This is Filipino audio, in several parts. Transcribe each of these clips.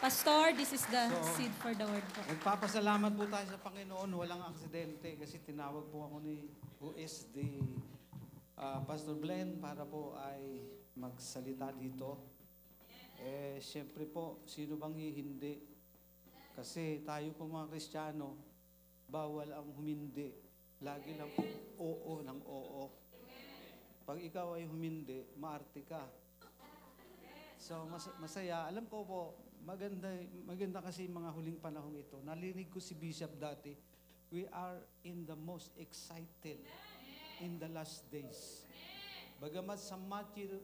Pastor, this is the So, seed for the word po. Nagpapasalamat po tayo sa Panginoon, walang aksidente kasi tinawag po ako ni who is the Pastor Glenn para po ay magsalita dito. Siyempre po, sino bang hindi? Kasi tayo po mga Kristiyano, bawal ang humindi. Lagi lang po oo ng oo. Pag ikaw ay humindi, maarte ka. So masaya. Alam ko po, maganda kasi mga huling panahong ito. Nalinig ko si Bishop dati. We are in the most excited in the last days. Bagamat sa Matthew,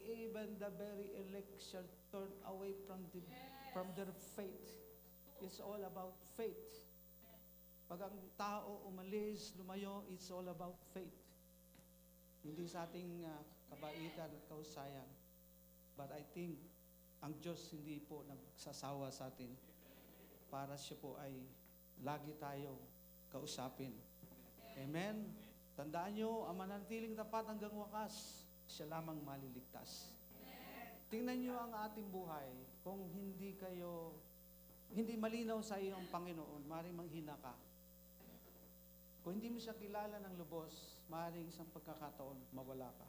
even the very elect shall turn away from their faith. It's all about faith. Pag ang tao umalis, lumayo, it's all about faith. Hindi sa ating kabaitan at kausayan. But I think ang Diyos hindi po nagsasawa sa atin para siya po ay lagi tayo kausapin. Amen? Tandaan nyo, ang mananatiling tapat hanggang wakas, siya lamang maliligtas. Tingnan nyo ang ating buhay. Kung hindi malinaw sa iyo ang Panginoon, maaaring manghina ka. Kung hindi mo siya kilala ng lubos, maaaring isang pagkakataon, mawala ka.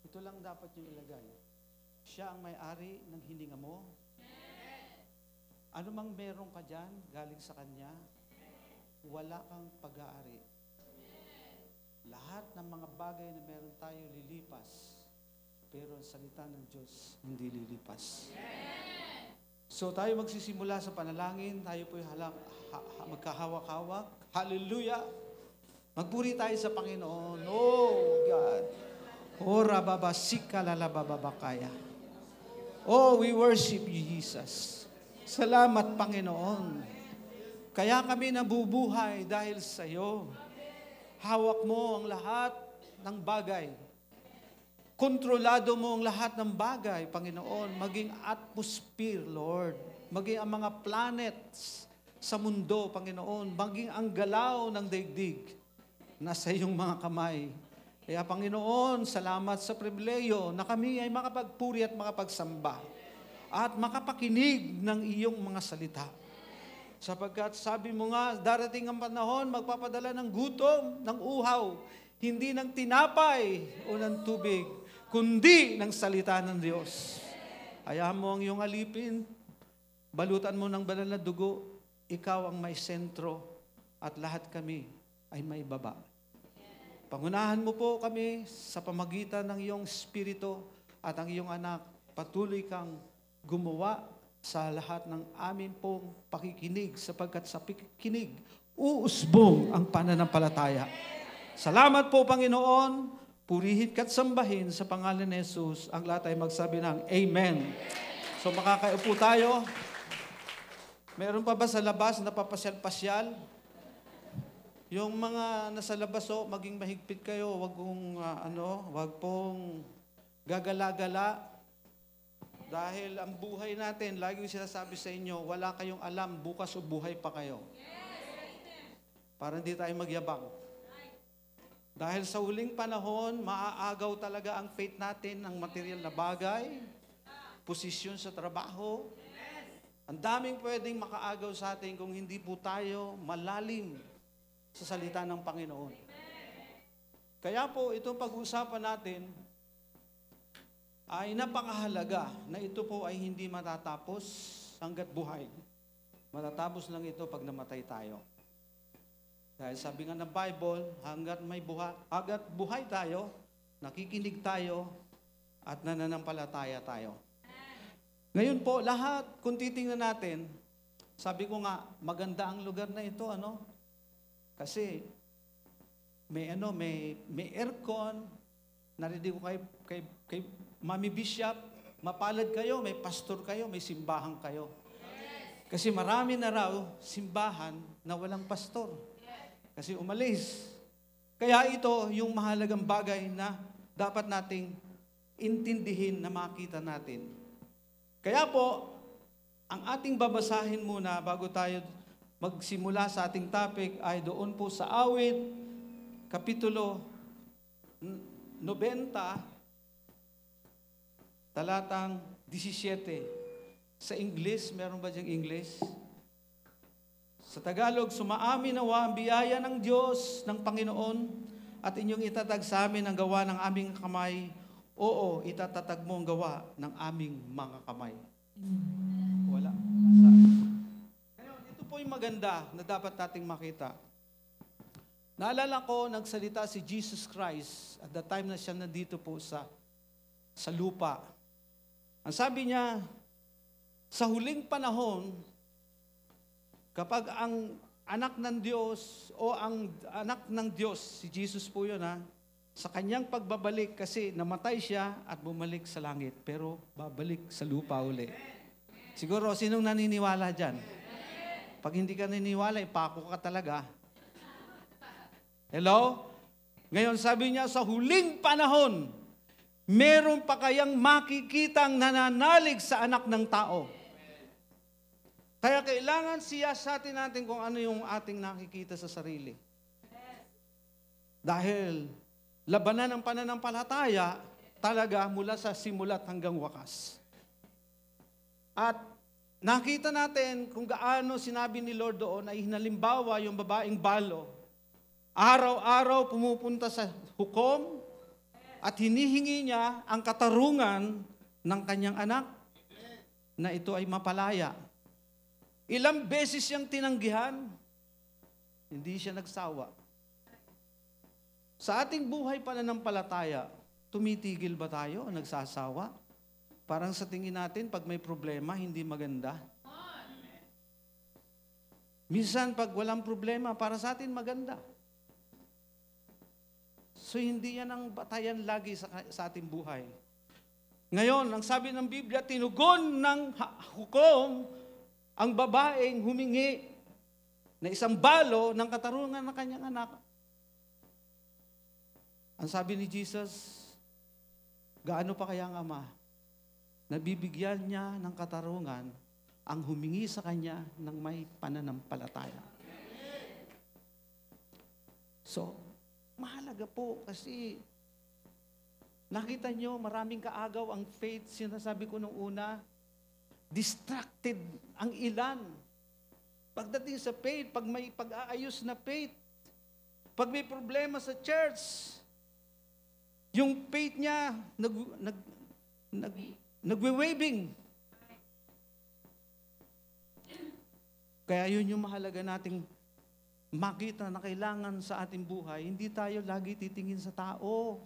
Ito lang dapat yung ilagay. Siya ang may-ari ng hininga mo. Ano mang meron ka dyan, galing sa Kanya, wala kang pag-aari. Lahat ng mga bagay na meron tayo lilipas, pero ang salita ng Diyos hindi lilipas. So tayo magsisimula sa panalangin, tayo po'y magkahawak-hawak. Hallelujah! Magpuri tayo sa Panginoon. Oh God! Oh rababasika lalabababakaya. Oh, we worship you, Jesus. Salamat, Panginoon. Kaya kami nabubuhay dahil sa iyo. Hawak mo ang lahat ng bagay. Kontrolado mo ang lahat ng bagay, Panginoon. Maging atmosphere, Lord. Maging ang mga planets sa mundo, Panginoon. Maging ang galaw ng daigdig. Nasa iyong mga kamay. Kaya Panginoon, salamat sa pribileyo na kami ay makapagpuri at makapagsamba at makapakinig ng iyong mga salita. Sapagkat sabi mo nga, darating ang panahon, magpapadala ng gutom, ng uhaw, hindi ng tinapay o ng tubig, kundi ng salita ng Diyos. Hayaan mo ang iyong alipin, balutan mo ng banal na dugo, ikaw ang may sentro at lahat kami ay may baba. Pangunahan mo po kami sa pamagitan ng iyong Espiritu at ang iyong anak. Patuloy kang gumawa sa lahat ng amin pong pakikinig sapagkat sa pakikinig, uusbong ang pananampalataya. Salamat po, Panginoon. Purihin ka't sambahin sa pangalan ni Jesus. Ang lahat ay magsabi ng Amen. So makakaupo tayo. Meron pa ba sa labas na papasyal-pasyal? Yung mga nasa labas, maging mahigpit kayo, wag pong gagala-gala. Dahil ang buhay natin, lagi yung sinasabi sa inyo, wala kayong alam, bukas o buhay pa kayo. Para hindi tayo magyabang. Dahil sa huling panahon, maaagaw talaga ang faith natin ng material na bagay, posisyon sa trabaho. Ang daming pwedeng makaagaw sa atin kung hindi po tayo malalim sa salita ng Panginoon. Kaya po, itong pag-uusapan natin ay napakahalaga na ito po ay hindi matatapos hanggat buhay. Matatapos lang ito pag namatay tayo. Dahil sabi nga ng Bible, hanggat buhay tayo, nakikinig tayo, at nananampalataya tayo. Ngayon po, lahat, kung titingnan natin, sabi ko nga, maganda ang lugar na ito, Kasi may aircon, narinig ko kay Mami Bishop, mapalad kayo, may pastor kayo, may simbahan kayo. Kasi marami na raw simbahan na walang pastor. Kasi umalis. Kaya ito yung mahalagang bagay na dapat nating intindihin na makita natin. Kaya po, ang ating babasahin muna bago tayo magsimula sa ating topic ay doon po sa Awit, Kapitulo 90, talatang 17. Sa English, meron ba diyang English? Sa Tagalog, sumaamin nawa ang biyaya ng Diyos, ng Panginoon, at inyong itatag sa amin ang gawa ng aming kamay. Oo, itatatag mo ang gawa ng aming mga kamay. Wala. Ngayon, ito po yung maganda na dapat nating makita. Naalala ko, nagsalita si Jesus Christ at the time na siya nandito po sa lupa. Ang sabi niya, sa huling panahon, kapag ang anak ng Diyos o ang anak ng Diyos, si Jesus po yun sa kanyang pagbabalik kasi namatay siya at bumalik sa langit, pero babalik sa lupa uli. Siguro, sinong naniniwala dyan? Pag hindi ka naniniwala, ipako ka talaga. Hello? Ngayon, sabi niya, sa huling panahon, meron pa kayang makikitang nananalig sa anak ng tao. Kaya kailangan siyasatin natin kung ano yung ating nakikita sa sarili. Dahil labanan ng pananampalataya talaga mula sa simulat hanggang wakas. At nakita natin kung gaano sinabi ni Lord doon ay hinalimbawa yung babaeng balo. Araw-araw pumupunta sa hukom at hinihingi niya ang katarungan ng kanyang anak na ito ay mapalaya. Ilang beses siyang tinanggihan, hindi siya nagsawa. Sa ating buhay pananampalataya, tumitigil ba tayo o nagsasawa? Parang sa tingin natin, pag may problema, hindi maganda. Minsan, pag walang problema, para sa atin maganda. So, hindi yan ang batayan lagi sa ating buhay. Ngayon, ang sabi ng Biblia, tinugon ng hukom ang babaeng humingi na isang balo ng katarungan ng kanyang anak. Ang sabi ni Jesus, gaano pa kaya ang ama? Nabibigyan niya ng katarungan ang humingi sa kanya ng may pananampalataya. So, mahalaga po kasi nakita nyo, maraming kaagaw ang faith. Sinasabi ko nung una, distracted ang ilan. Pagdating sa faith, pag may pag-aayos na faith, pag may problema sa church, yung faith niya nagwe-waving. Kaya yun yung mahalaga nating makita na kailangan sa ating buhay. Hindi tayo lagi titingin sa tao.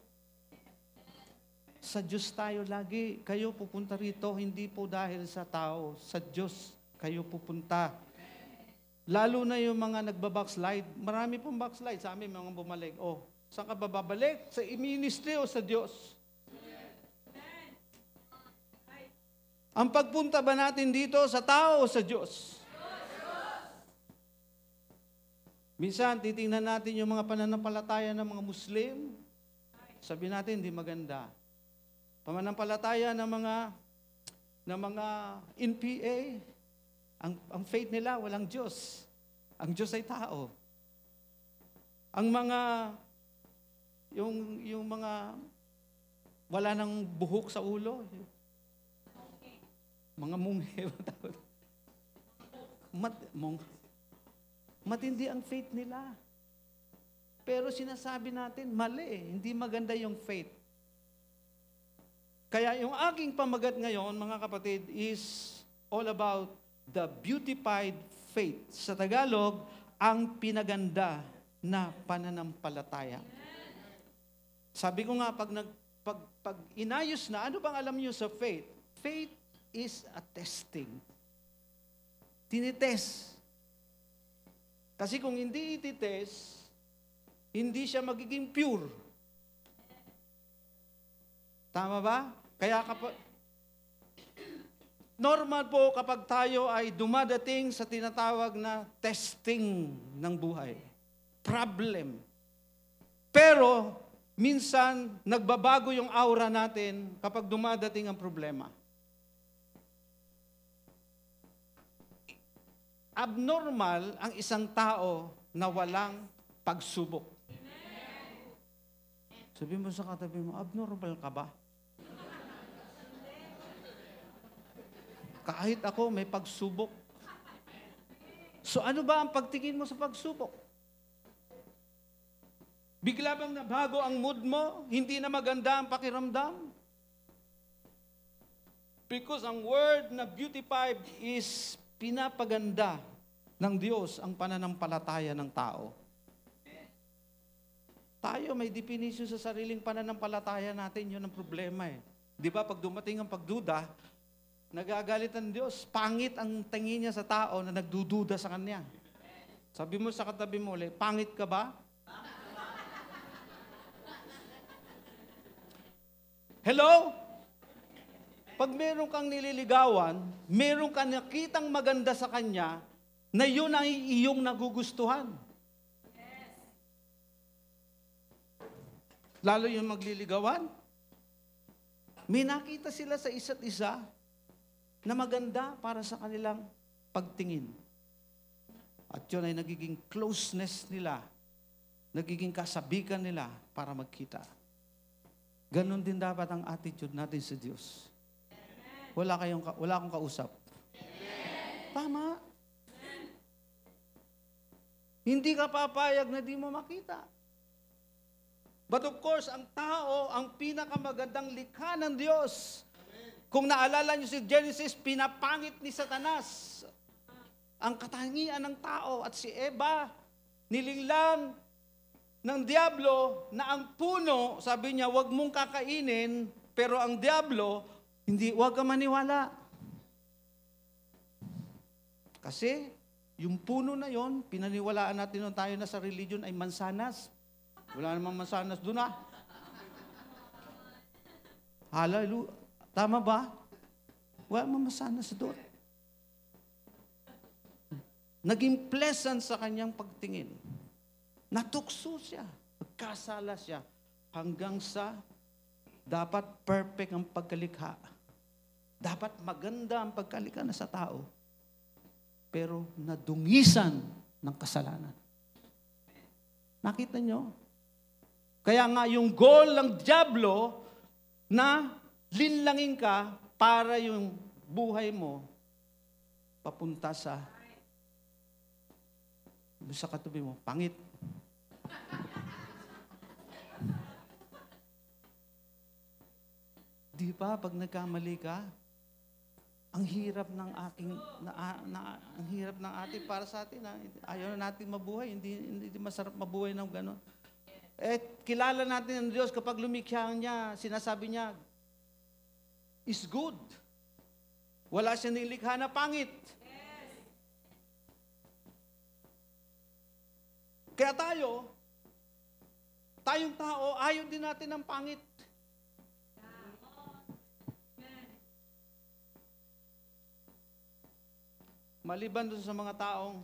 Sa Diyos tayo lagi. Kayo pupunta rito, hindi po dahil sa tao. Sa Diyos kayo pupunta. Lalo na yung mga nagbabackslide. Marami pong backslide sa amin, mga bumalik. Oh, saan ka ba babalik? Sa ministry o sa Diyos? Ang pagpunta ba natin dito sa tao o sa Diyos? Minsan, titingnan natin yung mga pananampalataya ng mga Muslim. Sabi natin, hindi maganda. Pananampalataya ng mga NPA, ang faith nila, walang Diyos. Ang Diyos ay tao. Ang mga, yung mga, wala nang buhok sa ulo. Mga munghe. Matindi ang faith nila. Pero sinasabi natin, mali. Hindi maganda yung faith. Kaya yung aking pamagat ngayon, mga kapatid, is all about the beautified faith. Sa Tagalog, ang pinaganda na pananampalataya. Sabi ko nga, pag inayos na, ano bang alam niyo sa faith? Faith is a testing. Tinitest. Kasi kung hindi ititest, hindi siya magiging pure. Tama ba? Kaya normal po kapag tayo ay dumadating sa tinatawag na testing ng buhay. Problem. Pero, minsan, nagbabago yung aura natin kapag dumadating ang problema. Abnormal ang isang tao na walang pagsubok. Sabi mo sa katabi mo, abnormal ka ba? Kahit ako may pagsubok. So ano ba ang pagtingin mo sa pagsubok? Bigla bang nabago ang mood mo? Hindi na maganda ang pakiramdam? Because ang word na beautified is pinapaganda ng Diyos ang pananampalataya ng tao. Tayo may definition sa sariling pananampalataya natin, yun ang problema eh. Di ba pag dumating ang pagduda, nagagalit ang Diyos. Pangit ang tingin niya sa tao na nagdududa sa Kanya. Sabi mo sa katabi mo ulit, pangit ka ba? Hello? Pag meron kang nililigawan, meron kang nakitang maganda sa kanya, na yun ay iyong nagugustuhan. Lalo yung magliligawan, may nakita sila sa isa't isa na maganda para sa kanilang pagtingin. At yun ay nagiging closeness nila, nagiging kasabikan nila para magkita. Ganon din dapat ang attitude natin sa Diyos. Wala akong kausap. Tama. Hindi ka papayag na di mo makita. But of course, ang tao, ang pinakamagandang likha ng Diyos. Kung naalala niyo si Genesis, pinapangit ni Satanas ang katangian ng tao. At si Eva, nilinglang ng Diablo na ang puno, sabi niya, wag mong kakainin, pero ang Diablo, hindi, wag ka maniwala. Kasi, yung puno na yon, pinaniwalaan natin nung tayo na sa religion ay mansanas. Wala namang mansanas doon ah. Hallelujah. Tama ba? Wala namang mansanas doon. Naging pleasant sa kanyang pagtingin. Natukso siya. Nagkasala siya. Hanggang sa dapat perfect ang pagkalikha. Dapat maganda ang pagkalikha na sa tao. Pero nadungisan ng kasalanan. Nakita nyo? Kaya nga yung goal ng Diablo na linlangin ka para yung buhay mo papunta sa katabi mo, pangit. Di ba pag nagkamali ka, ang hirap ng ang hirap ng ating para sa atin. Ayaw na natin mabuhay, hindi masarap mabuhay ng gano'n. Eh, kilala natin ang Diyos kapag lumikha niya, sinasabi niya, is good. Wala siya nilikha na pangit. Kaya tayong tao, ayaw din natin ng pangit. Maliban doon sa mga taong,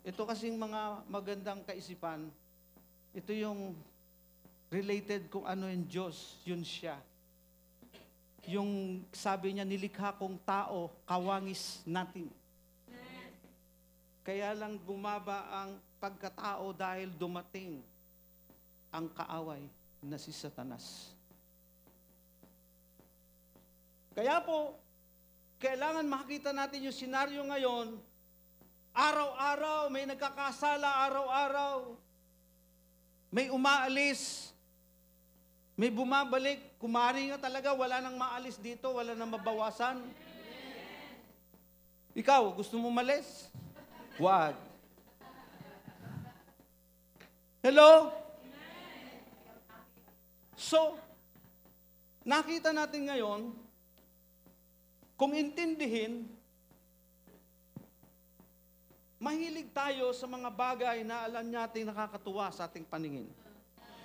ito kasing mga magandang kaisipan, ito yung related kung ano yung Diyos, yun siya. Yung sabi niya, nilikha kong tao, kawangis natin. Kaya lang bumaba ang pagkatao dahil dumating ang kaaway na si Satanas. Kaya po, kailangan makita natin yung senaryo ngayon, araw-araw, may nagkakasala, araw-araw, may umaalis, may bumabalik, kumari nga talaga, wala nang maalis dito, wala nang mabawasan. Ikaw, gusto mo malis? Wag. Hello? So, nakita natin ngayon, kung intindihin, mahilig tayo sa mga bagay na alam natin nakakatuwa sa ating paningin.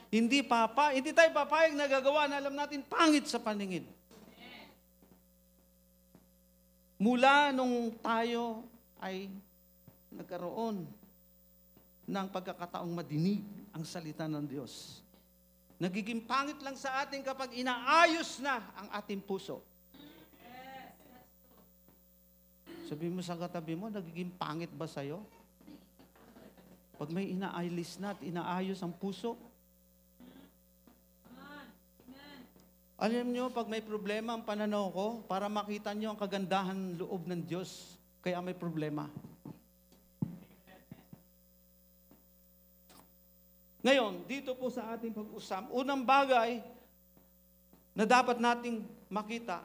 Hindi tayo papayag na gagawa na alam natin pangit sa paningin. Mula nung tayo ay nagkaroon ng pagkakataong madinig ang salita ng Diyos. Nagiging pangit lang sa atin kapag inaayos na ang ating puso. Sabi mo sa katabi mo, nagiging pangit ba sa'yo? Pag may inaalis na at inaayos ang puso? Alam nyo, pag may problema ang pananaw ko, para makita nyo ang kagandahan loob ng Diyos, kaya may problema. Ngayon, dito po sa ating pag-usap, unang bagay na dapat nating makita,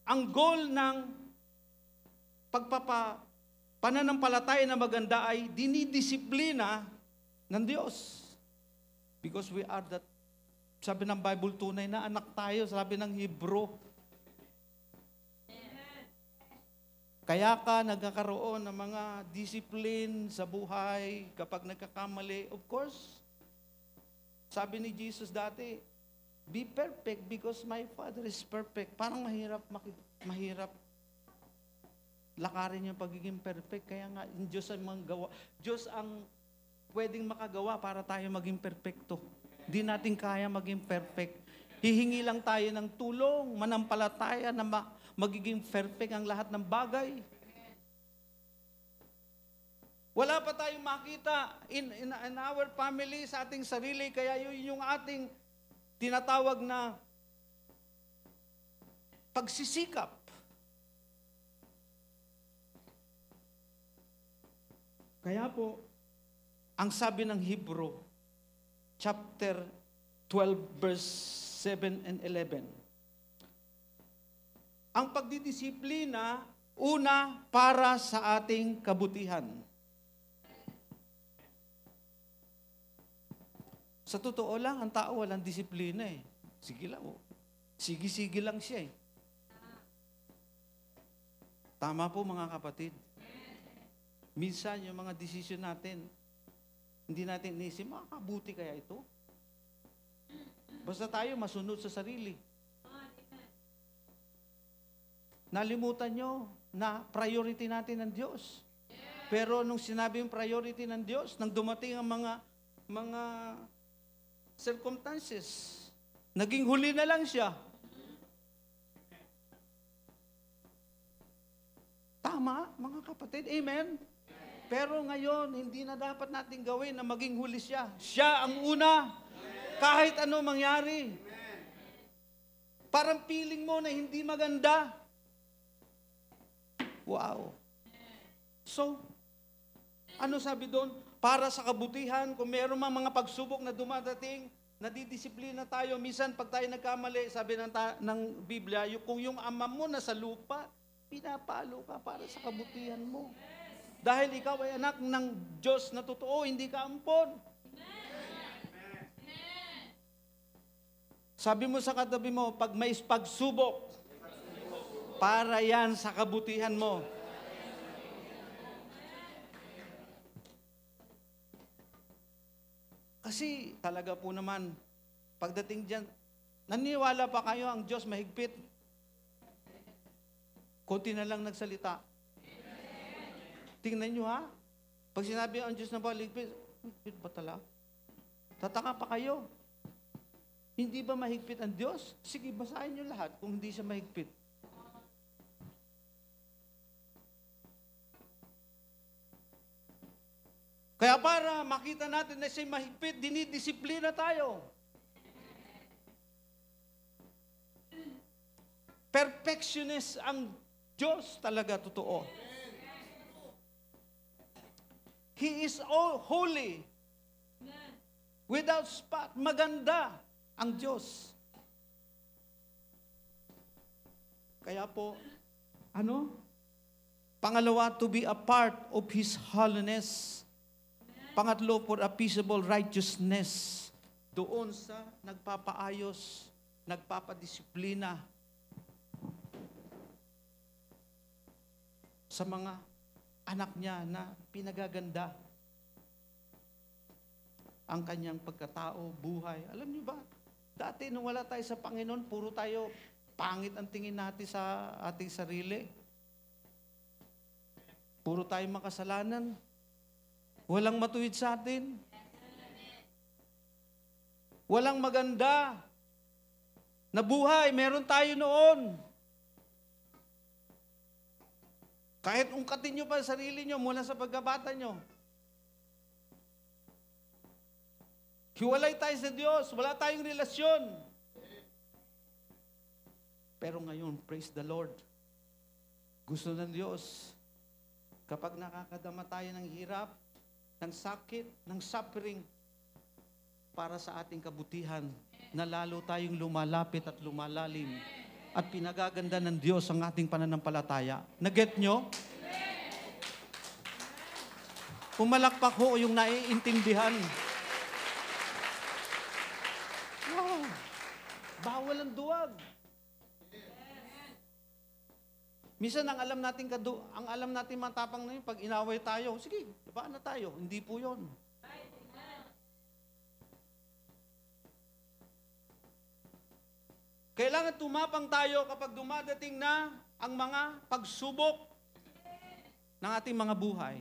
ang goal ng pananampalataya na maganda ay dinidisiplina ng Diyos. Because we are that, sabi ng Bible, tunay na anak tayo, sabi ng Hebrew. Kaya ka nagkakaroon ng mga discipline sa buhay kapag nagkakamali. Of course, sabi ni Jesus dati, be perfect because my Father is perfect. Parang mahirap lakarin yung pagiging perfect. Kaya nga, Diyos ang gawa. Diyos ang pwedeng makagawa para tayo maging perfecto. Di natin kaya maging perfect. Hihingi lang tayo ng tulong, manampalataya na magiging perfect ang lahat ng bagay. Wala pa tayong makita in our family, sa ating sarili, kaya yun yung ating tinatawag na pagsisikap. Kaya po, ang sabi ng Hebrew, chapter 12, verse 7 and 11. Ang pagdidisiplina, una, para sa ating kabutihan. Sa totoo lang, ang tao walang disiplina eh. Sige lang, oh. Sige-sige lang siya eh. Tama po mga kapatid. Minsan yung mga desisyon natin, hindi natin inisip, makakabuti kaya ito? Basta tayo masunod sa sarili. Nalimutan nyo na priority natin ng Diyos. Pero nung sinabi yung priority ng Diyos, nang dumating ang mga circumstances, naging huli na lang siya. Tama, mga kapatid. Amen? Pero ngayon, hindi na dapat natin gawin na maging huli siya. Siya ang una, kahit ano mangyari. Parang feeling mo na hindi maganda. Wow. So, ano sabi doon? Para sa kabutihan, kung meron mga pagsubok na dumadating, nadidisiplina tayo. Minsan, pag tayo nagkamali, sabi ng Biblia, kung yung ama mo nasa lupa, pinapalo ka para sa kabutihan mo. Dahil ikaw ay anak ng Diyos na totoo, hindi ka ampon. Sabi mo sa katabi mo, pag may pagsubok, para yan sa kabutihan mo. Kasi talaga po naman, pagdating dyan, naniwala pa kayo ang Diyos mahigpit? Kunti na lang nagsalita. Tingnan nyo ha, pag sinabi ang Diyos na ba mahigpit, mahigpit ba talaga? Tataka pa kayo. Hindi ba mahigpit ang Diyos? Sige, basahin nyo lahat kung hindi siya mahigpit. Kaya para makita natin na siya mahigpit, dinidisiplina tayo. Perfectionist ang Diyos talaga totoo. He is all holy. Without spot. Maganda ang Diyos. Kaya po, Pangalawa, to be a part of His holiness. Pangatlo, for a peaceable righteousness. Doon sa nagpapaayos, nagpapadisiplina sa mga anak niya na pinagaganda ang kanyang pagkatao, buhay. Alam niyo ba, dati nung wala tayo sa Panginoon, puro tayo pangit ang tingin natin sa ating sarili. Puro tayo makasalanan. Walang matuwid sa atin. Walang maganda na buhay. Meron tayo noon. Kahit ungkatin nyo pa sa sarili nyo mula sa pagkabata nyo. Hiwalay tayo sa Diyos. Wala tayong relasyon. Pero ngayon, praise the Lord. Gusto ng Diyos, kapag nakakadama tayo ng hirap, ng sakit, ng suffering, para sa ating kabutihan, na lalo tayong lumalapit at lumalalim at pinagaganda ng Diyos ang ating pananampalataya. Naget nyo? Pumalakpak ho yung naiintindihan. Wow! Bawal ang duwag. Minsan ang alam natin matapang na yun, pag inaway tayo, sige, baan na tayo. Hindi po yun. Kailangan tumapang tayo kapag dumadating na ang mga pagsubok ng ating mga buhay.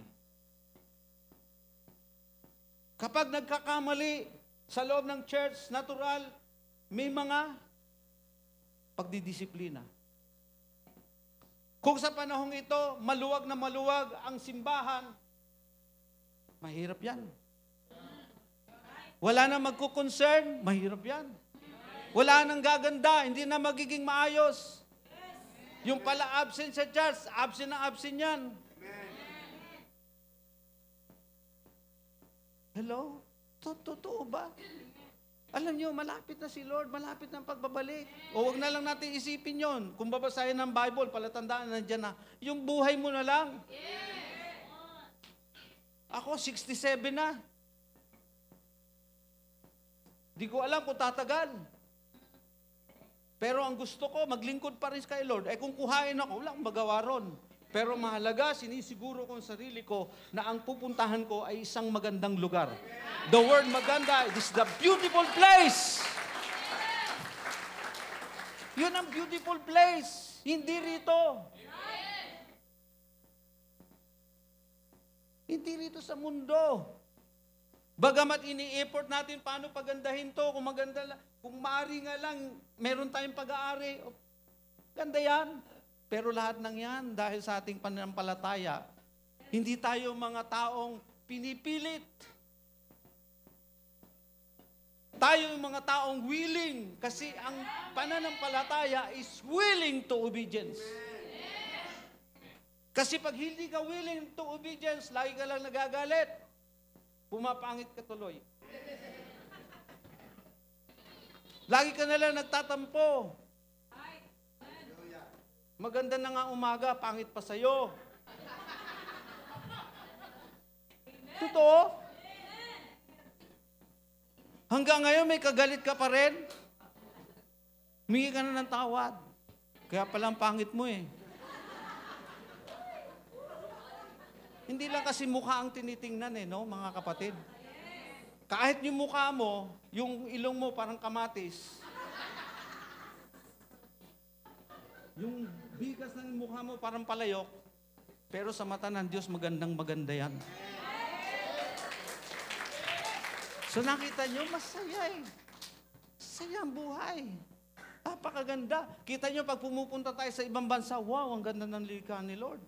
Kapag nagkakamali sa loob ng church, natural, may mga pagdidisiplina. Kung sa panahong ito, maluwag na maluwag ang simbahan, mahirap yan. Wala na magkukoncern, mahirap yan. Wala nang gaganda, hindi na magiging maayos. Yung pala absent sa church, absent na absent yan. Hello? Totoo ba? Alam niyo, malapit na si Lord, malapit na ang pagbabalik. O wag na lang natin isipin yon. Kung babasahin ng Bible, palatandaan na dyan na, yung buhay mo na lang. Ako, 67 na. Di ko alam kung tatagal. Pero ang gusto ko, maglingkod pa rin kay Lord. Kung kuhain ako, wala akong magawa ron. Pero mahalaga, sinisiguro ko sa sarili ko na ang pupuntahan ko ay isang magandang lugar. The word maganda, it is the beautiful place. Yun ang beautiful place. Hindi rito. Hindi rito sa mundo. Bagamat ini-effort natin paano pagandahin to, kung maganda lang, kung maari nga lang, meron tayong pag-aari. Ganda yan. Pero lahat ng yan, dahil sa ating pananampalataya, hindi tayo mga taong pinipilit. Tayo yung mga taong willing, kasi ang pananampalataya is willing to obedience. Kasi pag hindi ka willing to obedience, lagi ka lang nagagalit, pumapangit ka tuloy. Lagi ka na lang nagtatampo. Maganda na nga umaga, pangit pa sa'yo. Totoo? Hanggang ngayon may kagalit ka pa rin? Humingi ka na ng tawad. Kaya palang pangit mo eh. Hindi lang kasi mukha ang tinitingnan eh, no, mga kapatid. Kahit yung mukha mo, yung ilong mo parang kamatis. Yung bigas ng mukha mo parang palayok. Pero sa mata ng Diyos, magandang maganda yan. So nakita nyo, masaya eh. Masaya ang buhay. Napakaganda. Kita nyo, pag pumupunta tayo sa ibang bansa, wow, ang ganda ng likha ni Lord.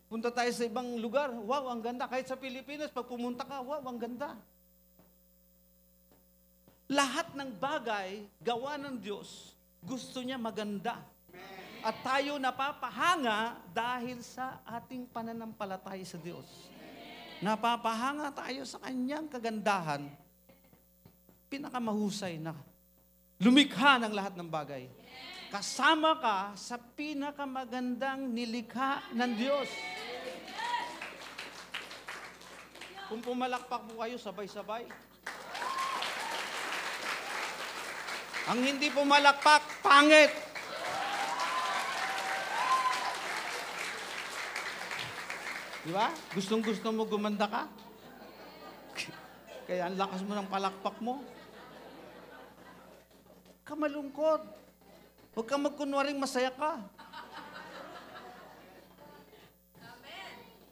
Punta tayo sa ibang lugar, wow, ang ganda. Kahit sa Pilipinas, pag pumunta ka, wow, ang ganda. Lahat ng bagay, gawa ng Diyos, gusto niya maganda. At tayo napapahanga dahil sa ating pananampalataya sa Diyos. Napapahanga tayo sa Kanyang kagandahan. Pinakamahusay na lumikha ng lahat ng bagay. Kasama ka sa pinakamagandang nilikha ng Diyos. Kung pumalakpak mo kayo, sabay-sabay. Ang hindi pumalakpak, pangit. Di ba? Gustong-gusto mo gumanda ka? Kaya ang lakas mo ng palakpak mo. Kamalungkot. Huwag kang magkunwaring masaya ka.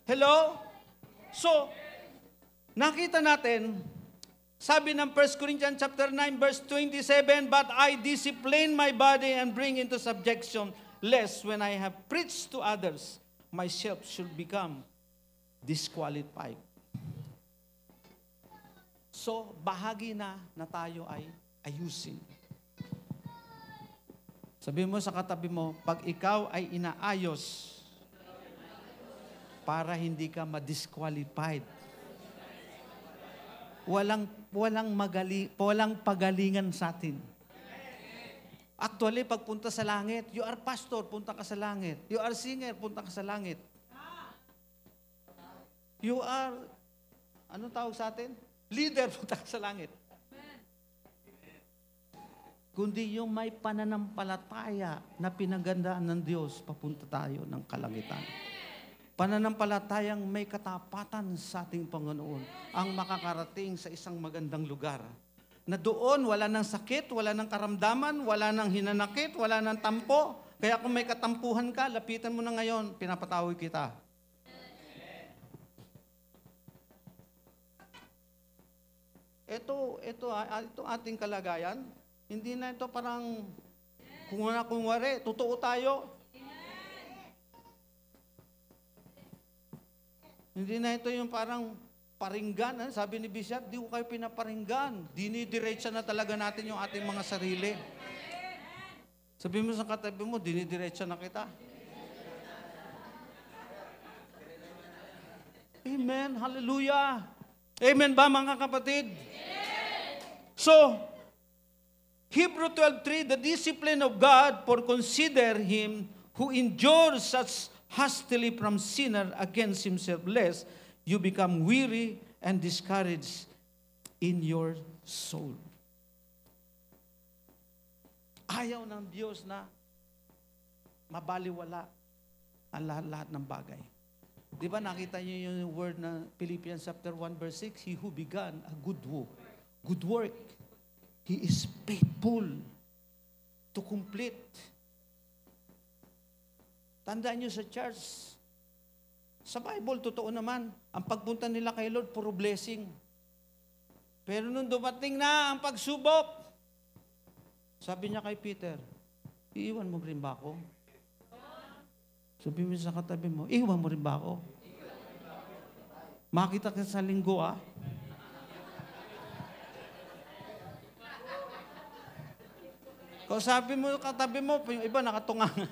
Hello? So, nakita natin, sabi ng 1 Corinthians chapter 9 verse 27, "But I discipline my body and bring into subjection, lest when I have preached to others, myself should become disqualified." So, bahagi na tayo ay ayusin. Sabi mo sa katabi mo, pag ikaw ay inaayos, para hindi ka ma-disqualified. Walang pagalingan sa atin. Actually, pagpunta sa langit, you are pastor, punta ka sa langit. You are singer, punta ka sa langit. You are, anong tawag sa atin? Leader, punta ka sa langit. Kundi yung may pananampalataya na pinagandaan ng Diyos, papunta tayo ng kalangitan. Pananampalatayang may katapatan sa ating Panginoon ang makakarating sa isang magandang lugar. Na doon wala nang sakit, wala nang karamdaman, wala nang hinanakit, wala nang tampo. Kaya kung may katampuhan ka, lapitan mo na ngayon, pinapatawag kita. Ito ating kalagayan. Hindi na ito parang kung wari, totoo tayo. Hindi na ito yung parang paringgan. Sabi ni Bishop, di ko kayo pinaparinggan. Dinidiretsa na talaga natin yung ating mga sarili. Sabi mo sa katabi mo, dinidiretsa na kita. Amen. Hallelujah. Amen ba mga kapatid? So, Hebrew 12:3, the discipline of God, for consider him who endures such hastily from sinner against himself, lest you become weary and discouraged in your soul. Ayaw ng Diyos na mabaliwala ang lahat-lahat ng bagay. Di ba nakita niyo yung word na Philippians chapter 1 verse 6, he who began a good work, he is faithful to complete. Tandaan nyo sa church, sa Bible, totoo naman, ang pagpunta nila kay Lord, puro blessing. Pero nung dumating na ang pagsubok, sabi niya kay Peter, iiwan mo rin ba ako? Sabi mo sa katabi mo, iiwan mo rin ba ako? Makita ka sa linggo, ah. Kung sabi mo katabi mo, yung iba nakatungangan.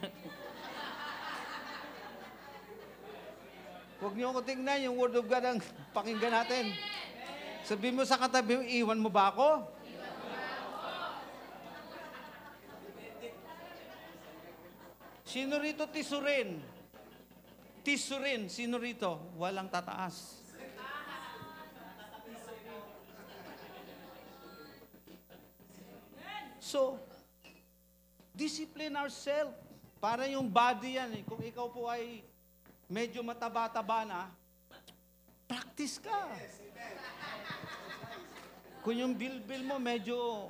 Huwag niyo ko tingnan yung Word of God ang pakinggan natin. Sabi mo sa katabi mo, iwan mo ba ako? Sino rito tisurin? Tisurin, sino rito? Walang tataas. So, discipline ourselves. Para yung body yan. Kung ikaw po ay medyo mataba-taba na, practice ka. Kung yung bilbil mo medyo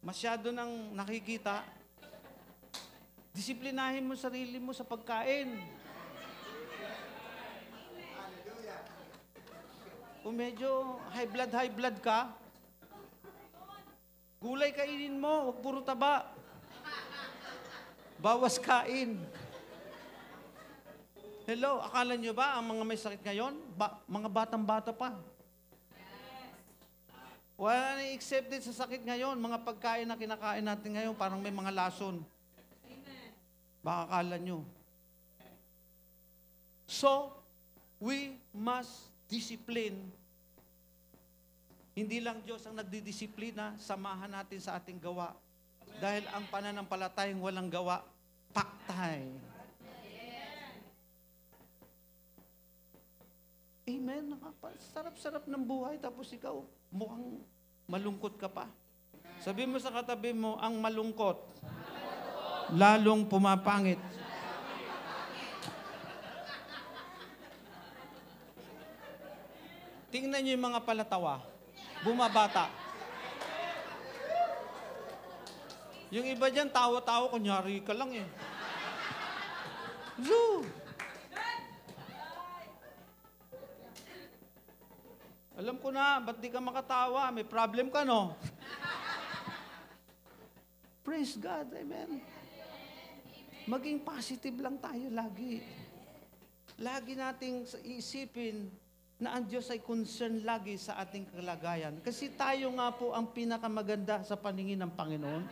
masyado nang nakikita, disiplinahin mo sarili mo sa pagkain. Kung medyo high blood ka, gulay kainin mo, huwag puro taba. Bawas kain. Hello, akala nyo ba ang mga may sakit ngayon? Mga batang-bata pa. Wala na accepted sa sakit ngayon. Mga pagkain na kinakain natin ngayon, parang may mga lason. Baka akala nyo. So, we must discipline. Hindi lang Diyos ang nagdidisiplina, samahan natin sa ating gawa. Dahil ang pananampalatayang walang gawa, paktay. Amen. Sarap-sarap ng buhay, tapos ikaw, mukhang malungkot ka pa. Sabi mo sa katabi mo, ang malungkot, lalong pumapangit. Tingnan niyo yung mga palatawa. Bumabata. Yung iba dyan, tawa-tawa, kunyari ka lang eh. Zoo! Alam ko na, ba't di ka makatawa? May problem ka, no? Praise God, amen. Maging positive lang tayo lagi. Lagi nating isipin na ang Diyos ay concern lagi sa ating kalagayan. Kasi tayo nga po ang pinakamaganda sa paningin ng Panginoon.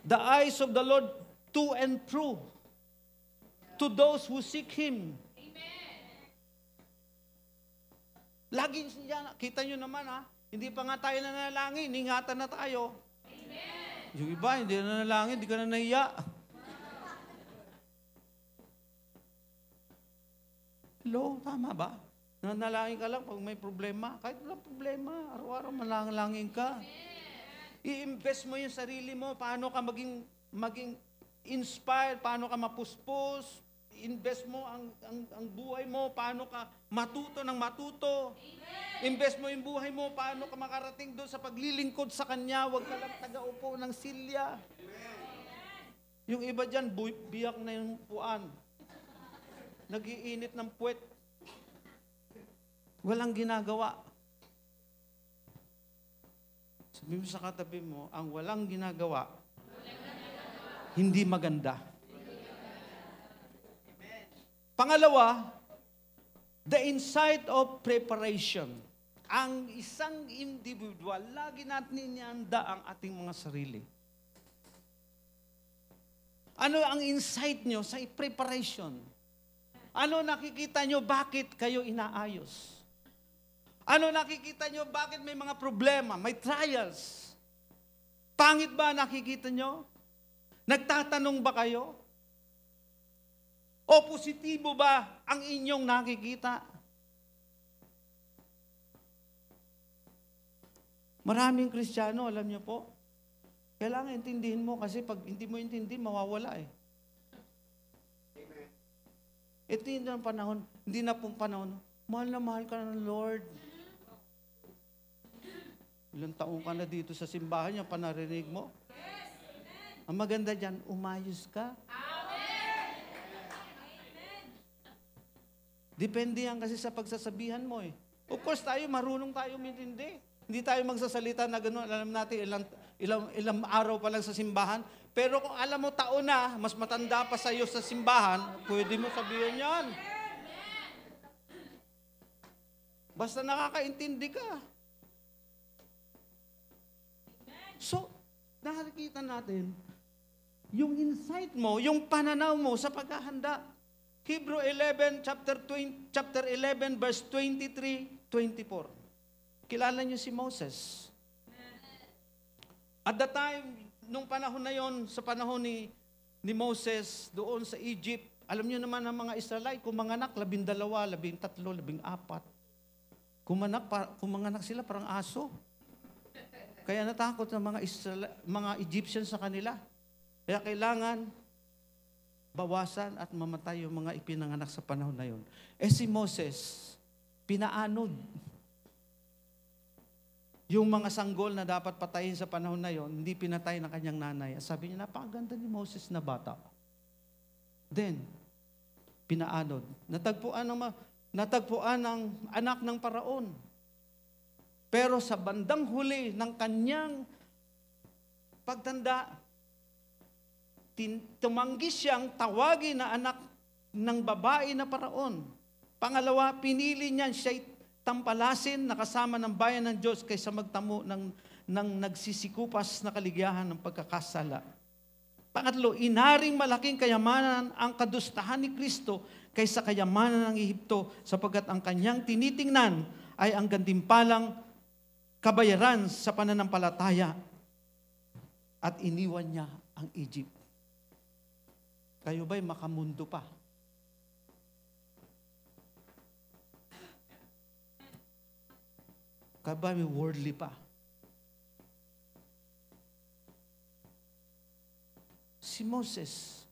The eyes of the Lord to and through to those who seek Him. Lagi siya, kita nyo naman hindi pa nga tayo nanalangin, ingatan na tayo. Yung iba, hindi na nanalangin, hindi ka na nahiya. Hello, tama ba? Nanalangin ka lang pag may problema. Kahit walang problema, araw-araw manalangin ka. I-invest mo yung sarili mo, paano ka maging inspired, paano ka mapuspos, invest mo ang buhay mo, paano ka matuto ng matuto. Invest mo yung buhay mo, paano ka makarating doon sa paglilingkod sa Kanya, huwag ka lang taga-upo ng silya. Yung iba dyan, biyak na yung puan. Nag-iinit ng puwet. Walang ginagawa. Sabi mo sa katabi mo, ang walang ginagawa, hindi maganda. Pangalawa, the insight of preparation. Ang isang individual, lagi natin inianda ang ating mga sarili. Ano ang insight nyo sa preparation? Ano nakikita nyo, bakit kayo inaayos? Ano nakikita nyo, bakit may mga problema, may trials? Pangit ba nakikita nyo? Nagtatanong ba kayo? O positibo ba ang inyong nakikita? Maraming Kristiyano, alam niyo po, kailangan intindihin mo kasi pag hindi mo intindi, mawawala eh. Ito hindi na panahon, hindi na pong panahon, mahal na mahal ka ng Lord. Ilang taong ka na dito sa simbahan, yung panarinig mo. Ang maganda dyan, umayos ka. Depende yan kasi sa pagsasabihan mo eh. Of course, tayo, marunong tayo umintindi. Hindi tayo magsasalita na gano'n. Alam natin, ilang araw pa lang sa simbahan. Pero kung alam mo taon na, mas matanda pa sa'yo sa simbahan, pwede mo sabihin yan. Basta nakakaintindi ka. So, nakikita natin, yung insight mo, yung pananaw mo sa paghahanda. Hebrew 11, chapter 11, verse 23, 24. Kilala niyo si Moses. At the time, nung panahon na yon, sa panahon ni Moses, doon sa Egypt, alam niyo naman ang mga Israelite, kumanganak, 12, 13, 14. Kumanganak sila parang aso. Kaya natakot ng mga Egyptians sa kanila. Kaya kailangan bawasan at mamatay yung mga ipinanganak sa panahon na yon. Si Moses, pinaanod. Yung mga sanggol na dapat patayin sa panahon na yon, hindi pinatay ng kanyang nanay. Sabi niya, napakaganda ni Moses na bata. Then, pinaanod. Natagpuan ng anak ng Paraon. Pero sa bandang huli ng kanyang pagtanda, tumanggi siyang tawagin na anak ng babae na Paraon. Pangalawa, pinili niya siya'y tampalasin na kasama ng bayan ng Diyos kaysa magtamo ng nagsisikupas na kaligayahan ng pagkakasala. Pangatlo, inaring malaking kayamanan ang kadustahan ni Kristo kaysa kayamanan ng Ehipto sapagkat ang kanyang tinitingnan ay ang gantimpalang kabayaran sa pananampalataya at iniwan niya ang Egypt. Kayo ba'y makamundo pa? Kayo ba'y worldly pa? Si Moses,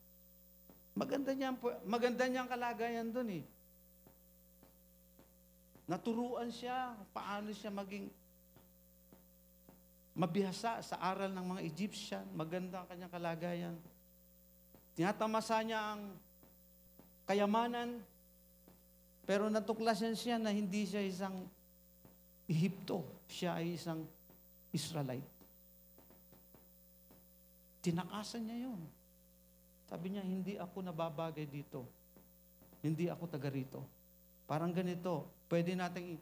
maganda niyang kalagayan doon eh. Naturuan siya paano siya maging mabihasa sa aral ng mga Egyptian. Maganda ang kanyang kalagayan. Tinatamasa niya ang kayamanan, pero natuklasan siya na hindi siya isang Ehipto. Siya ay isang Israelite. Tinakasan niya yun. Sabi niya, hindi ako nababagay dito. Hindi ako taga rito. Parang ganito, pwede nating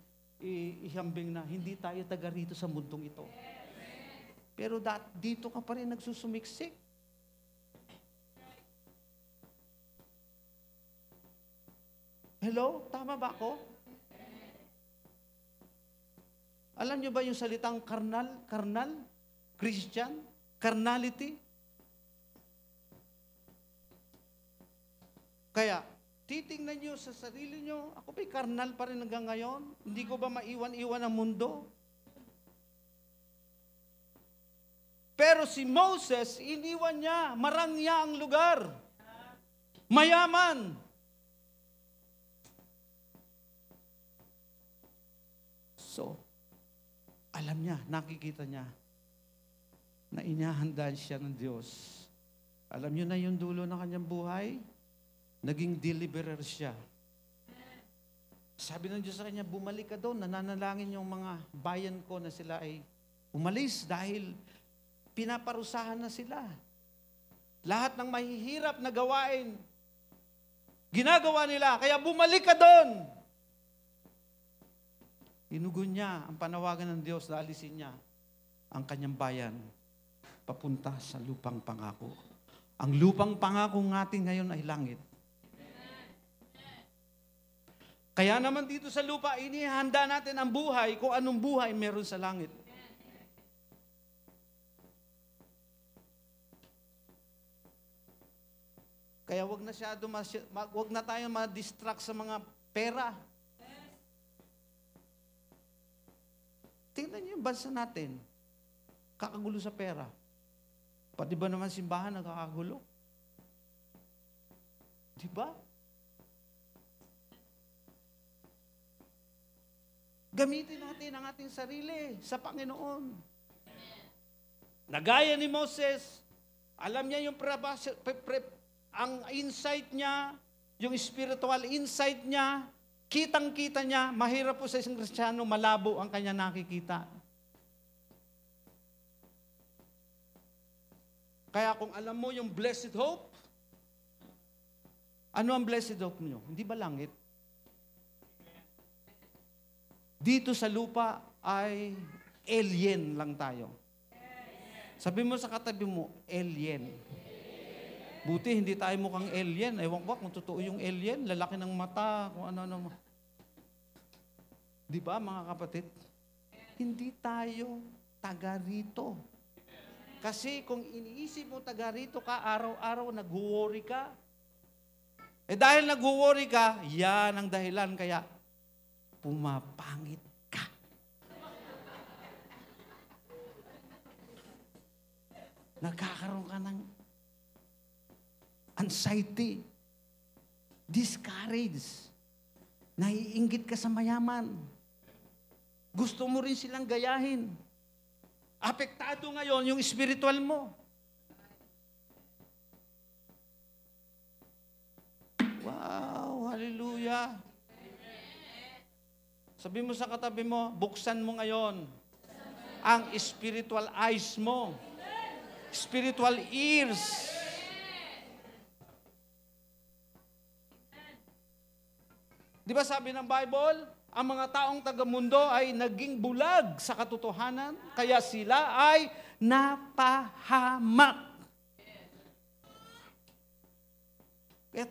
ihambing na hindi tayo taga rito sa mundong ito. Pero dito ka pa rin nagsusumiksik. Hello? Tama ba ako? Alam niyo ba yung salitang carnal, Christian, carnality? Kaya, titingnan niyo sa sarili niyo, ako ba'y carnal pa rin hanggang ngayon? Hindi ko ba maiwan-iwan ang mundo? Pero si Moses, iniwan niya, marangya ang lugar. Mayaman. So, alam niya, nakikita niya, na inahandaan siya ng Diyos. Alam niyo na yung dulo ng kanyang buhay? Naging deliverer siya. Sabi ng Diyos sa kanya, bumalik ka doon, nananalangin yung mga bayan ko na sila ay umalis dahil pinaparusahan na sila. Lahat ng mahihirap na gawain, ginagawa nila, kaya bumalik ka doon. Inugon niya ang panawagan ng Diyos na alisin niya ang kanyang bayan papunta sa lupang pangako. Ang lupang pangako natin ngayon ay langit. Kaya naman dito sa lupa, inihanda natin ang buhay kung anong buhay meron sa langit. Kaya wag na tayo ma-distract sa mga pera. Tingnan niyo yung bansa natin. Kakagulo sa pera. Pati ba naman simbahan nagkakagulo? Di ba? Gamitin natin ang ating sarili sa Panginoon. Nagaya ni Moses, alam niya yung ang insight niya, yung spiritual insight niya, kitang-kita niya, mahirap po sa isang Kristiyano, malabo ang kanya nakikita. Kaya kung alam mo yung blessed hope, ano ang blessed hope niyo? Hindi ba langit? Dito sa lupa ay alien lang tayo. Sabi mo sa katabi mo, alien. Buti hindi tayo mukhang alien. Ewan ko kung totoo yung alien, lalaki ng mata, kung ano-ano. Di ba mga kapatid? Hindi tayo taga rito. Kasi kung iniisip mo taga rito ka, araw-araw nag-worry ka. Dahil nag-worry ka, yan ang dahilan kaya pumapangit ka. Nagkakaroon ka ng anxiety, discouraged, naiinggit ka sa mayaman. Gusto mo rin silang gayahin. Apektado ngayon yung spiritual mo. Wow, hallelujah. Sabi mo sa katabi mo, buksan mo ngayon ang spiritual eyes mo, spiritual ears. Di ba sabi ng Bible, ang mga taong taga-mundo ay naging bulag sa katotohanan, kaya sila ay napahamak. Kaya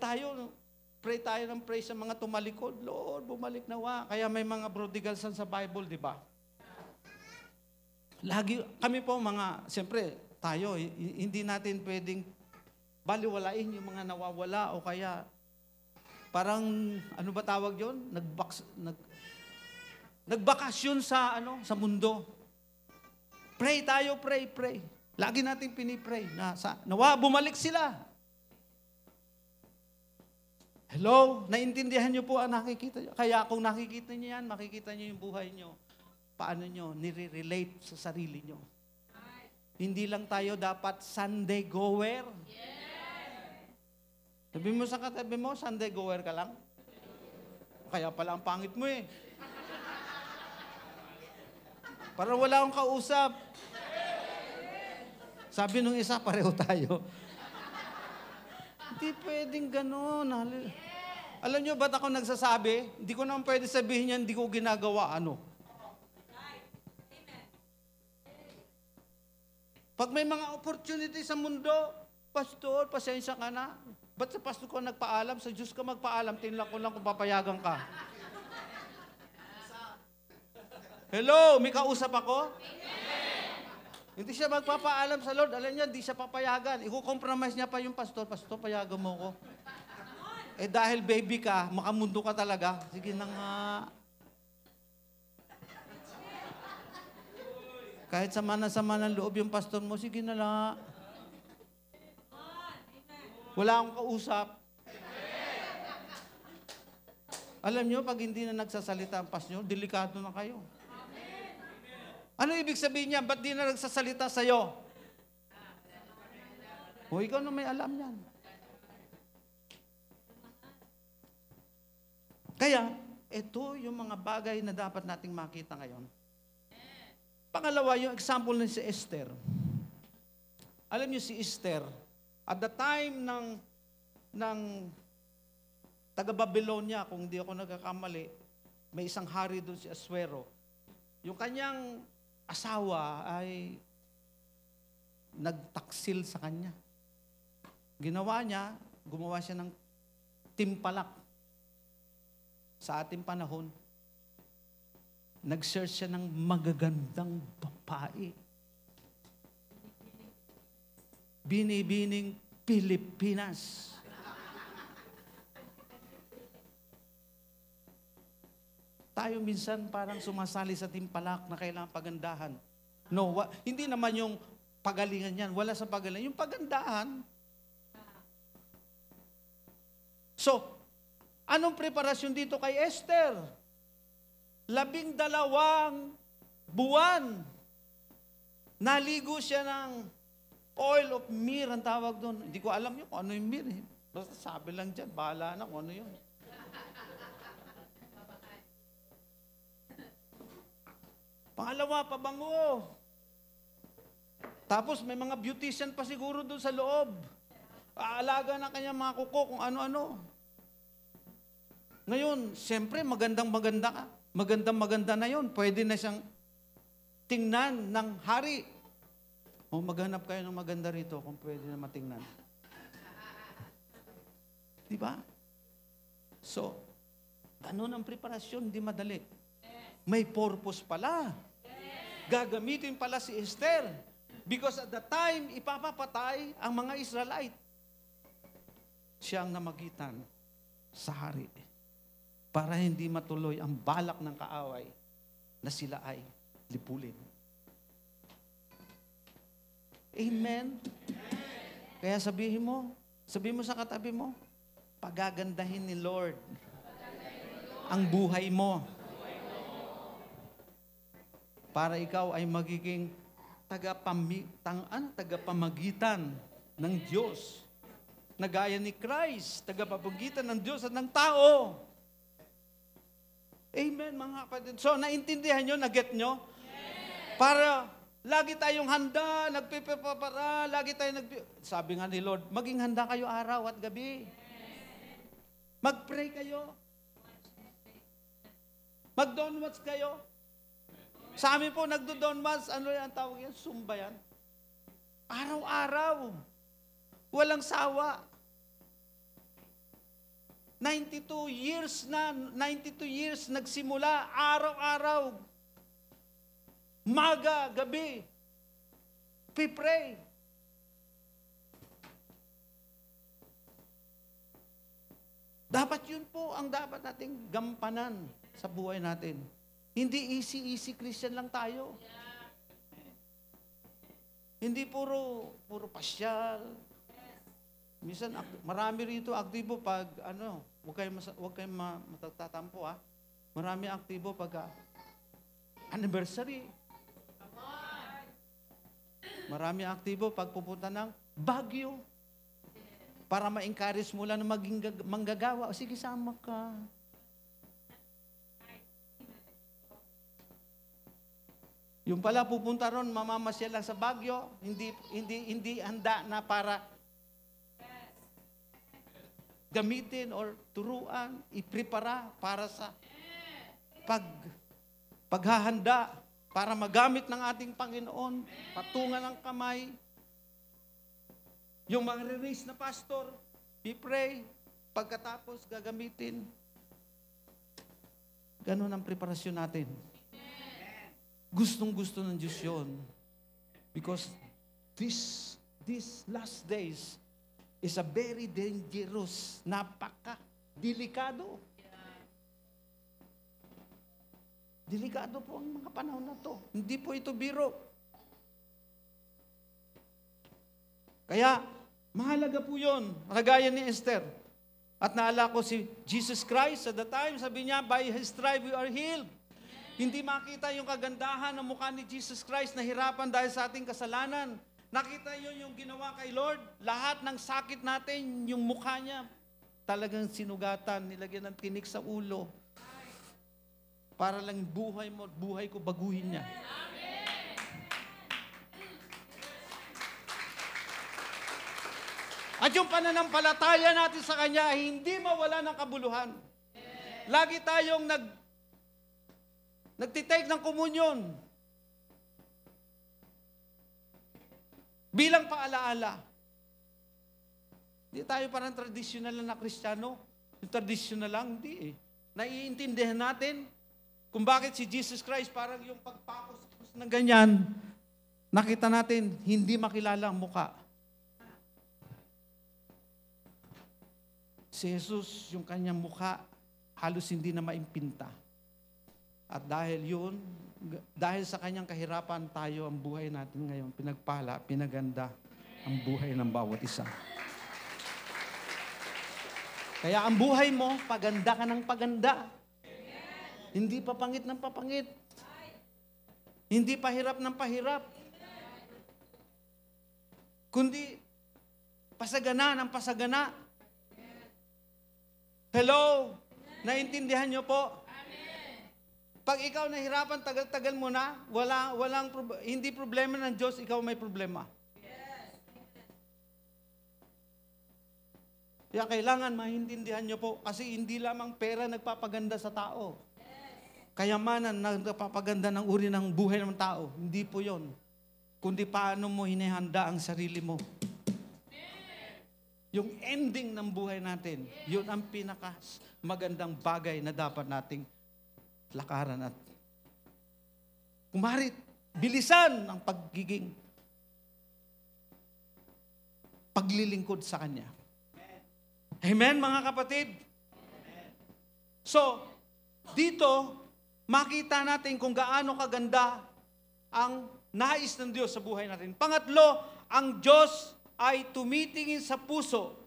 pray tayo ng pray sa mga tumalikod. Lord, bumalik nawa. Kaya may mga prodigalsan sa Bible, di ba? Kami po siyempre, tayo, hindi natin pwedeng baliwalain yung mga nawawala o kaya parang, ano ba tawag yun? Nagbakasyon sa mundo. Pray tayo, pray. Lagi natin pinipray na nawa bumalik sila. Hello? Naintindihan niyo po ang nakikita niyo? Kaya kung nakikita niyo yan, makikita niyo yung buhay niyo. Paano niyo nire-relate sa sarili niyo. Hindi lang tayo dapat Sunday goer. Sabi mo sa katabi mo, Sunday goer ka lang? Kaya pala ang pangit mo eh. Parang wala akong kausap. Sabi nung isa, pareho tayo. Hindi pwedeng gano'n. Alam nyo, ba't ako nagsasabi? Hindi ko naman pwede sabihin yan, hindi ko ginagawa. Ano? Pag may mga opportunity sa mundo, Pastor, pasensya ka na. Ba't sa pastor ko nagpaalam? Sa Diyos ka magpaalam, tinlang ko lang kung papayagan ka. Hello, may kausap ako? Hindi siya magpapaalam sa Lord. Alam niya, hindi siya papayagan. Iko-compromise niya pa yung pastor. Pastor, payagan mo ko. Eh dahil baby ka, makamundo ka talaga. Sige na nga. Kahit sama ng loob yung pastor mo, sige na lang. Wala akong kausap. Alam niyo, pag hindi na nagsasalita ang pastor, delikado na kayo. Ano ibig sabihin niya? Ba't di na nagsasalita sa'yo? O ikaw na may alam yan. Kaya, ito yung mga bagay na dapat nating makita ngayon. Pangalawa, yung example ni si Esther. Alam niyo si Esther, at the time ng taga-Babylonia, kung hindi ako nagkakamali, may isang hari doon si Aswero. Yung kanyang asawa ay nagtaksil sa kanya. Ginawa niya, gumawa siya ng timpalak. Sa ating panahon, nag-search siya ng magagandang babae. Binibining Pilipinas. Tayo minsan parang sumasali sa timpalak na kailangan pagandahan. No, hindi naman yung pagalingan yan. Wala sa pagalingan. Yung pagandahan. So, anong preparasyon dito kay Esther? 12 buwan. Naligo siya ng oil of myrrh, ang tawag doon. Hindi ko alam yun kung ano yung myrrh. Basta sabi lang dyan, bahala na kung ano yun. Pangalawa, pabango. Tapos may mga beautician pa siguro doon sa loob. Aalaga ng kanyang mga kuko kung ano-ano. Ngayon, siyempre, magandang-maganda na yun. Pwede na siyang tingnan ng hari. O maghanap kayo ng maganda rito kung pwede na matingnan. Di ba? So, ganun ang preparasyon, hindi madali. May purpose pala. Gagamitin pala si Esther. Because at the time, ipapapatay ang mga Israelite. Siya ang namagitan sa hari. Para hindi matuloy ang balak ng kaaway na sila ay lipulin. Amen? Kaya sabihin mo sa katabi mo, pagagandahin ni Lord ang buhay mo. Para ikaw ay magiging tagapamagitan ng Diyos. Na gaya ni Christ, tagapamagitan ng Diyos at ng tao. Amen, mga kapatid. So, naintindihan nyo, na-get nyo? Para lagi tayong handa, nagpipapara, sabi nga ni Lord, maging handa kayo araw at gabi. Mag-pray kayo. Mag-downwards kayo. Sa amin po, nagdo-downwards, ano yan, tawag yan? Zumba yan. Araw-araw. Walang sawa. 92 years nagsimula, araw-araw. Maga, gabi. Pipray. Dapat yun po ang dapat nating gampanan sa buhay natin. Hindi easy Christian lang tayo. Hindi puro pasyal. Minsan, marami rito aktibo pag, huwag kayong matatatampo, ha? Marami aktibo pag anniversary. Marami aktibo pag pupunta ng Baguio. Para ma-encourage mo lang na maging manggagawa. O sige, sama ka. Yung pala pupunta ron, mamamasyal lang sa Baguio, hindi handa na para gamitin or turuan, iprepara para sa paghahanda para magamit ng ating Panginoon, patungan ng kamay. Yung mga re-raise na pastor, we pray, pagkatapos gagamitin. Ganun ang preparasyon natin. Gustong-gusto ng Diyos yun. Because these last days is a very dangerous, napaka-delikado. Delikado po ang mga panahon na to. Hindi po ito biro. Kaya, mahalaga po yun. Kagaya ni Esther. At naala ko si Jesus Christ at the time, sabi niya, by His stripe we are healed. Hindi makita yung kagandahan ng mukha ni Jesus Christ na hirapan dahil sa ating kasalanan. Nakita yun yung ginawa kay Lord. Lahat ng sakit natin, yung mukha niya, talagang sinugatan, nilagyan ng tinik sa ulo. Para lang buhay mo at buhay ko baguhin niya. At yung pananampalataya natin sa Kanya ay hindi mawala ng kabuluhan. Lagi tayong nagtitake ng komunyon. Bilang paalaala. Hindi tayo parang tradisyonal na Kristiyano. Yung tradisyonal lang, hindi eh. Naiintindihan natin kung bakit si Jesus Christ parang yung pagpakos ng ganyan, nakita natin, hindi makilala ang muka. Si Jesus, yung kanyang mukha, halos hindi na maimpinta. At dahil sa kanyang kahirapan, tayo ang buhay natin ngayon, pinagpala, pinaganda ang buhay ng bawat isa. Kaya ang buhay mo, paganda ka ng paganda. Hindi papangit ng papangit. Hindi pahirap ng pahirap. Kundi pasagana ng pasagana. Hello? Naintindihan niyo po? Pag ikaw nahirapan, tagal-tagal mo na, hindi problema ng Diyos, ikaw may problema. Kaya kailangan maintindihan niyo po, kasi hindi lamang pera nagpapaganda sa tao. Kayamanan na nagpapaganda ng uri ng buhay ng tao. Hindi po yon. Kundi paano mo hinihanda ang sarili mo. Yung ending ng buhay natin, yun ang pinaka magandang bagay na dapat nating lakaran at kumarit, bilisan ang paglilingkod sa Kanya. Amen, mga kapatid? So, dito, makita natin kung gaano kaganda ang nais ng Diyos sa buhay natin. Pangatlo, ang Diyos ay tumitingin sa puso,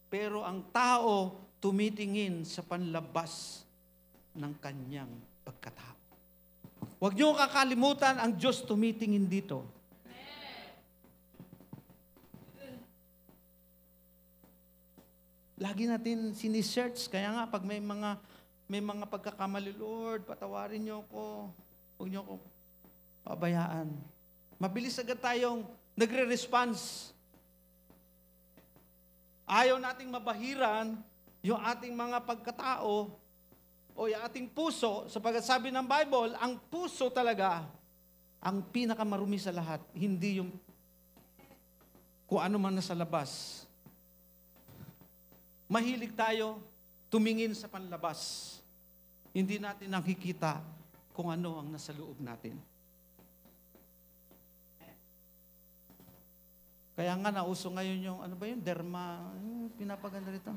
pero ang tao tumitingin sa panlabas ng kanyang pagkatao. Huwag niyo kakalimutan, ang Diyos tumitingin dito. Lagi natin sinisearch, kaya nga pag may mga pagkakamali, Lord, patawarin niyo ako. Huwag niyo ako pabayaan. Mabilis agad tayong nagre-response. Ayaw nating mabahiran yung ating mga pagkatao o yung ating puso, sapagkat sabi ng Bible, ang puso talaga ang pinakamarumi sa lahat, hindi yung kung ano man nasa labas. Mahilig tayo tumingin sa panlabas. Hindi natin nakikita kung ano ang nasa loob natin. Kaya nga nauso ngayon yung, ano ba yun, derma, pinapaganda rito.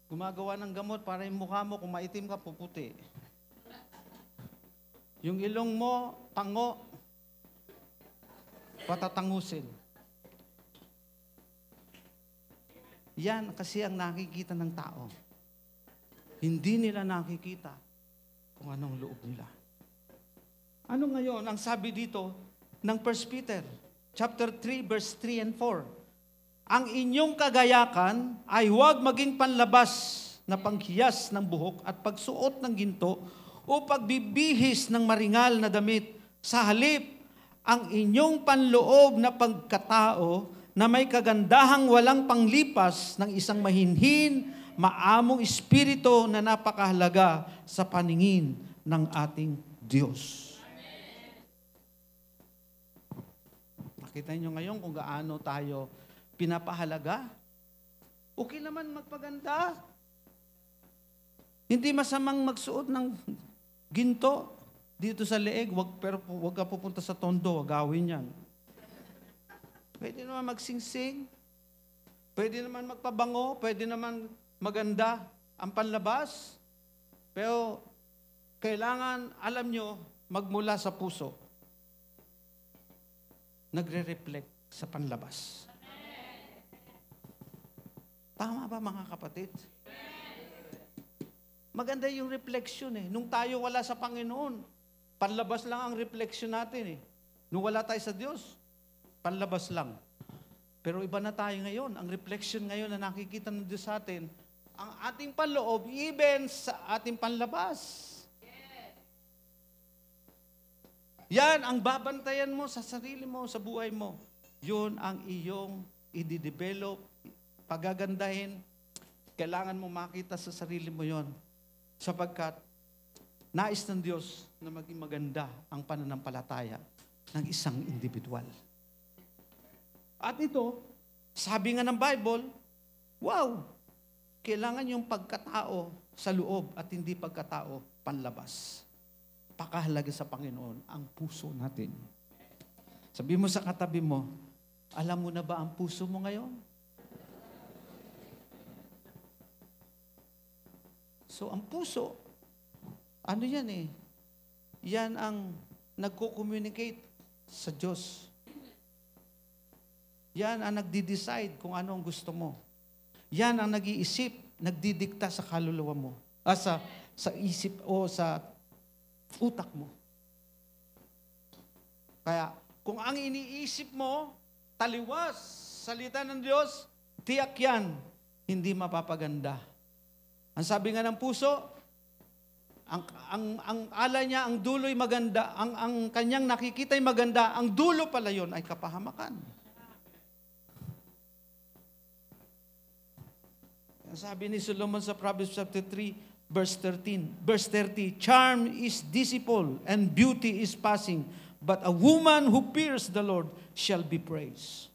Gumagawa ng gamot para yung mukha mo, kung maitim ka, puputi. Yung ilong mo, tango, patatangusin. Yan kasi ang nakikita ng tao. Hindi nila nakikita kung anong loob nila. Ano ngayon ang sabi dito ng 1 Peter chapter 3 verse 3 and 4? Ang inyong kagayakan ay huwag maging panlabas na panghiyas ng buhok at pagsuot ng ginto o pagbibihis ng maringal na damit. Sa halip, ang inyong panloob na pagkatao na may kagandahang walang panglipas ng isang mahinhin, maamong espiritu na napakahalaga sa paningin ng ating Diyos. Nakita niyo ngayon kung gaano tayo pinapahalaga? Okay naman magpaganda. Hindi masamang magsuot ng ginto dito sa leeg, pero wag ka pupunta sa tondo, wag gawin yan. Pwede naman magsingsing, pwede naman magpabango, pwede naman maganda ang panlabas, pero kailangan, alam nyo, magmula sa puso. Nagre-reflect sa panlabas. Tama ba mga kapatid? Maganda yung reflection eh. Nung tayo wala sa Panginoon, panlabas lang ang reflection natin eh. Nung wala tayo sa Diyos, panlabas lang. Pero iba na tayo ngayon. Ang reflection ngayon na nakikita ng Diyos sa atin, ang ating panloob, even sa ating panlabas. Yan ang babantayan mo sa sarili mo, sa buhay mo. Yun ang iyong i-develop, pagagandahin. Kailangan mo makita sa sarili mo yon, sapagkat nais ng Diyos na maging maganda ang pananampalataya ng isang individual. At ito, sabi nga ng Bible, wow, kailangan yung pagkatao sa loob at hindi pagkatao panlabas. Pakahalaga sa Panginoon ang puso natin. Sabi mo sa katabi mo, alam mo na ba ang puso mo ngayon? So, ang puso, ano yan eh? Yan ang nagko-communicate sa Diyos. Yan ang nagdi-decide kung ano ang gusto mo. Yan ang nag-iisip, nagdidikta sa kaluluwa mo. Sa isip o sa utak mo. Kaya, kung ang iniisip mo, taliwas, salita ng Diyos, tiyak yan, hindi mapapaganda. Ang sabi nga ng puso, ang ala niya, ang dulo'y maganda, ang kanyang nakikita'y maganda, ang dulo pala yon ay kapahamakan. Ang sabi ni Solomon sa Proverbs chapter 3, verse 30, charm is deceitful and beauty is passing, but a woman who fears the Lord shall be praised.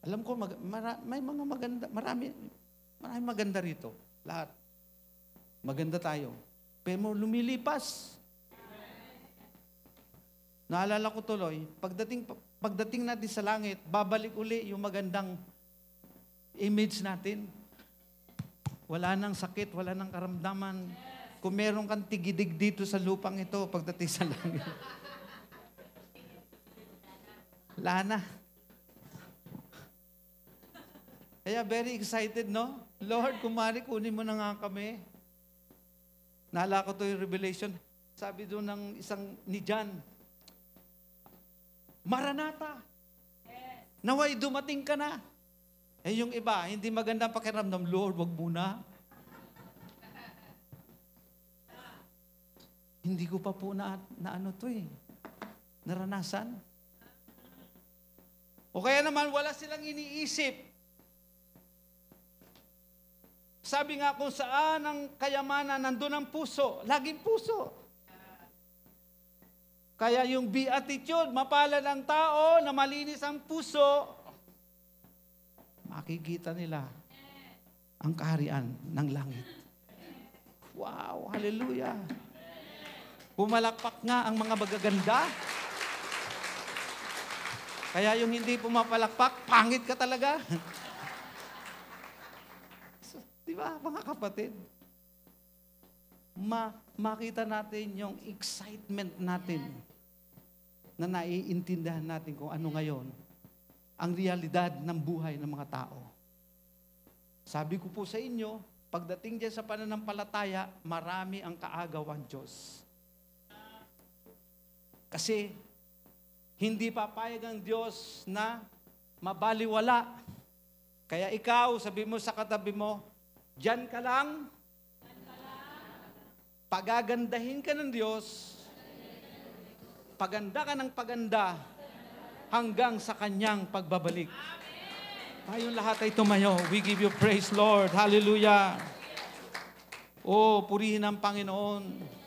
Alam ko, may mga maganda, marami maganda rito. Lahat. Maganda tayo. Pero lumilipas. Naalala ko tuloy, pagdating natin sa langit, babalik uli yung magandang image natin. Wala nang sakit, wala nang karamdaman. Kung meron kang tigidig dito sa lupang ito, pagdating sa langit. Wala na. Kaya very excited, no? Lord, kumari, kunin mo na nga kami. Naalala ko to yung Revelation. Sabi doon ng isang ni John, Maranatha! Naway dumating ka na. Eh yung iba, hindi magandang pakiramdam, Lord, wag muna. Hindi ko pa po na ano to eh. Naranasan. O kaya naman, wala silang iniisip. Sabi nga kung saan ang kayamanan, nandun ang puso. Laging puso. Kaya yung beatitude, mapalad ang tao na malinis ang puso, makikita nila ang kaharian ng langit. Wow, hallelujah. Pumalakpak nga ang mga magaganda. Kaya yung hindi pumapalakpak, pangit ka talaga. Di ba, mga kapatid? Makita natin yung excitement natin na naiintindihan natin kung ano ngayon ang realidad ng buhay ng mga tao. Sabi ko po sa inyo, pagdating dyan sa pananampalataya, marami ang kaagawan Diyos. Kasi hindi papayag ang Diyos na mabaliwala. Kaya ikaw, sabi mo sa katabi mo, diyan ka lang, pagagandahin ka ng Diyos, paganda ka ng paganda hanggang sa kanyang pagbabalik. Tayong lahat ay tumayo. We give you praise, Lord. Hallelujah. Oh, purihin ang Panginoon.